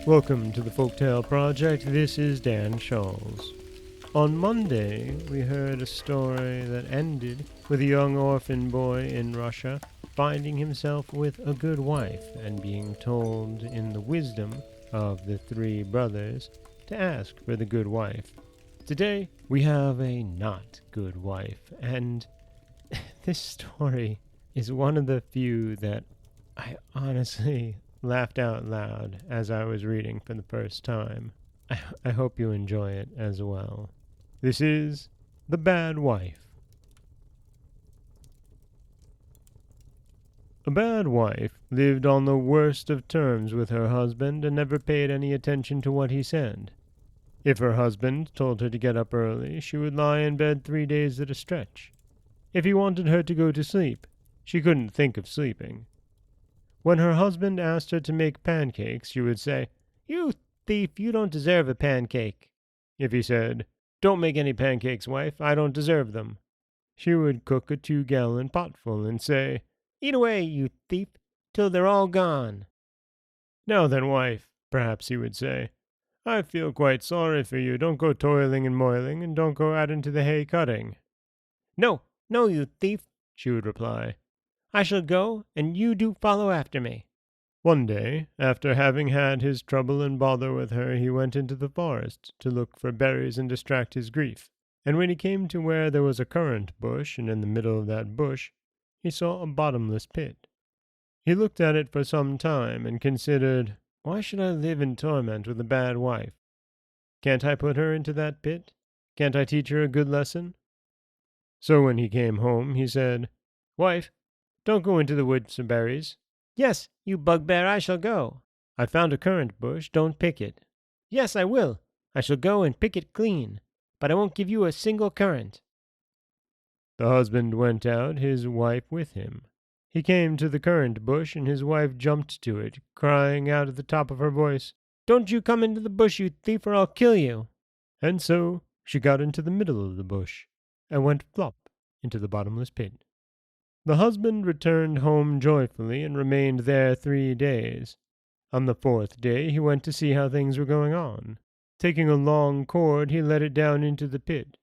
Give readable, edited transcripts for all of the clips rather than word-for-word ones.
Welcome to the Folktale Project. This is Dan Scholes. On Monday, we heard a story that ended with a young orphan boy in Russia finding himself with a good wife and being told, in the wisdom of the three brothers, to ask for the good wife. Today, we have a not good wife, and this story is one of the few that I honestly laughed out loud as I was reading for the first time. I hope you enjoy it as well. This is The Bad Wife. A bad wife lived on the worst of terms with her husband and never paid any attention to what he said. If her husband told her to get up early, she would lie in bed 3 days at a stretch. If he wanted her to go to sleep, she couldn't think of sleeping. When her husband asked her to make pancakes, she would say, "You thief, you don't deserve a pancake." If he said, "Don't make any pancakes, wife, I don't deserve them," she would cook a 2-gallon potful and say, "Eat away, you thief, till they're all gone." "Now then, wife," perhaps he would say, "I feel quite sorry for you. Don't go toiling and moiling, and don't go out into the hay cutting." "No, no, you thief," she would reply. "I shall go, and you do follow after me." One day, after having had his trouble and bother with her, he went into the forest to look for berries and distract his grief. And when he came to where there was a currant bush, and in the middle of that bush, he saw a bottomless pit. He looked at it for some time, and considered, "Why should I live in torment with a bad wife? Can't I put her into that pit? Can't I teach her a good lesson?" So when he came home, he said, "Wife, don't go into the woods for berries." "Yes, you bugbear, I shall go." "I found a currant bush, don't pick it." "Yes, I will. I shall go and pick it clean, but I won't give you a single currant." The husband went out, his wife with him. He came to the currant bush, and his wife jumped to it, crying out at the top of her voice, "Don't you come into the bush, you thief, or I'll kill you." And so she got into the middle of the bush, and went flop into the bottomless pit. The husband returned home joyfully and remained there 3 days. On the 4th day he went to see how things were going on. Taking a long cord, he let it down into the pit,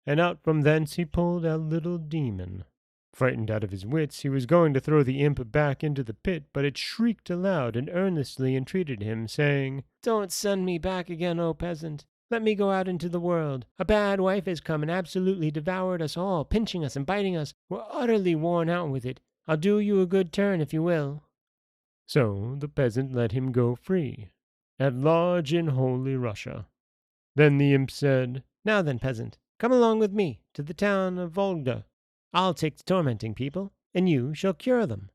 and out from thence he pulled a little demon. Frightened out of his wits, he was going to throw the imp back into the pit, but it shrieked aloud and earnestly entreated him, saying, "Don't send me back again, O peasant. Let me go out into the world. A bad wife has come and absolutely devoured us all, pinching us and biting us. We're utterly worn out with it. I'll do you a good turn if you will." So the peasant let him go free, at large in holy Russia. Then the imp said, "Now then, peasant, come along with me to the town of Volga. I'll take to tormenting people, and you shall cure them."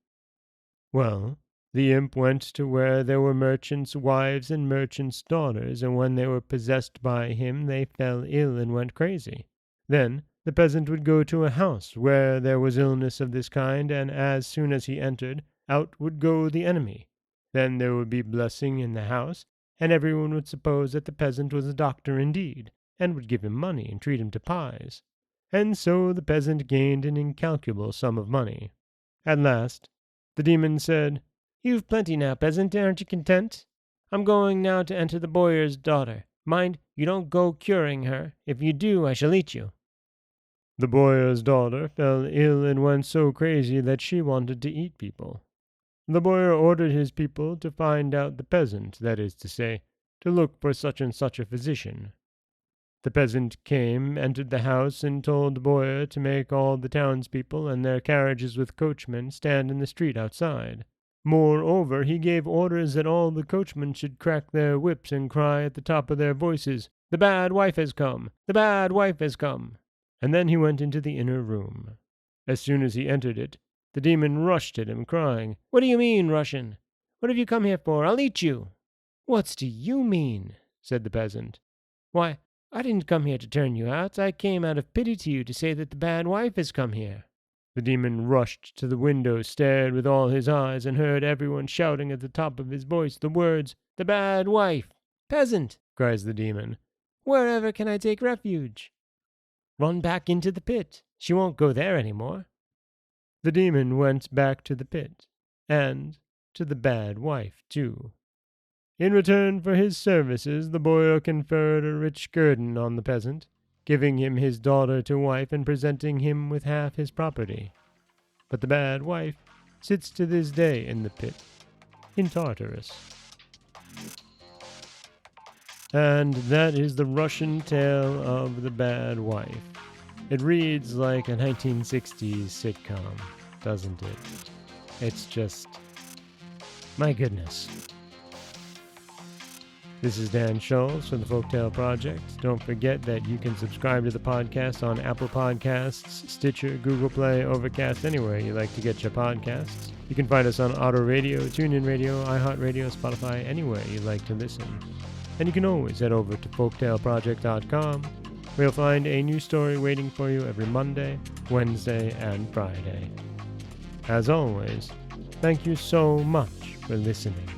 Well, the imp went to where there were merchants' wives and merchants' daughters, and when they were possessed by him, they fell ill and went crazy. Then the peasant would go to a house where there was illness of this kind, and as soon as he entered, out would go the enemy. Then there would be blessing in the house, and everyone would suppose that the peasant was a doctor indeed, and would give him money and treat him to pies. And so the peasant gained an incalculable sum of money. At last, the demon said, "You've plenty now, peasant, aren't you content? I'm going now to enter the boyar's daughter. Mind, you don't go curing her. If you do, I shall eat you." The boyar's daughter fell ill and went so crazy that she wanted to eat people. The boyar ordered his people to find out the peasant, that is to say, to look for such and such a physician. The peasant came, entered the house, and told the boyar to make all the townspeople and their carriages with coachmen stand in the street outside. Moreover, he gave orders that all the coachmen should crack their whips and cry at the top of their voices, "The bad wife has come! The bad wife has come!" And then he went into the inner room. As soon as he entered it, the demon rushed at him, crying, "What do you mean, Russian? What have you come here for? I'll eat you." "What do you mean?" said the peasant. "Why, I didn't come here to turn you out. I came out of pity to you to say that the bad wife has come here." The demon rushed to the window, stared with all his eyes, and heard everyone shouting at the top of his voice the words, "The bad wife!" "Peasant," cries the demon, "wherever can I take refuge?" "Run back into the pit. She won't go there any more." The demon went back to the pit, and to the bad wife too. In return for his services, the boyar conferred a rich guerdon on the peasant, giving him his daughter to wife and presenting him with half his property. But the bad wife sits to this day in the pit, in Tartarus. And that is the Russian tale of the bad wife. It reads like a 1960s sitcom, doesn't it? It's just... my goodness. This is Dan Scholes from the Folktale Project. Don't forget that you can subscribe to the podcast on Apple Podcasts, Stitcher, Google Play, Overcast, anywhere you like to get your podcasts. You can find us on Auto Radio, TuneIn Radio, iHeartRadio, Spotify, anywhere you like to listen. And you can always head over to folktaleproject.com, where you'll find a new story waiting for you every Monday, Wednesday, and Friday. As always, thank you so much for listening.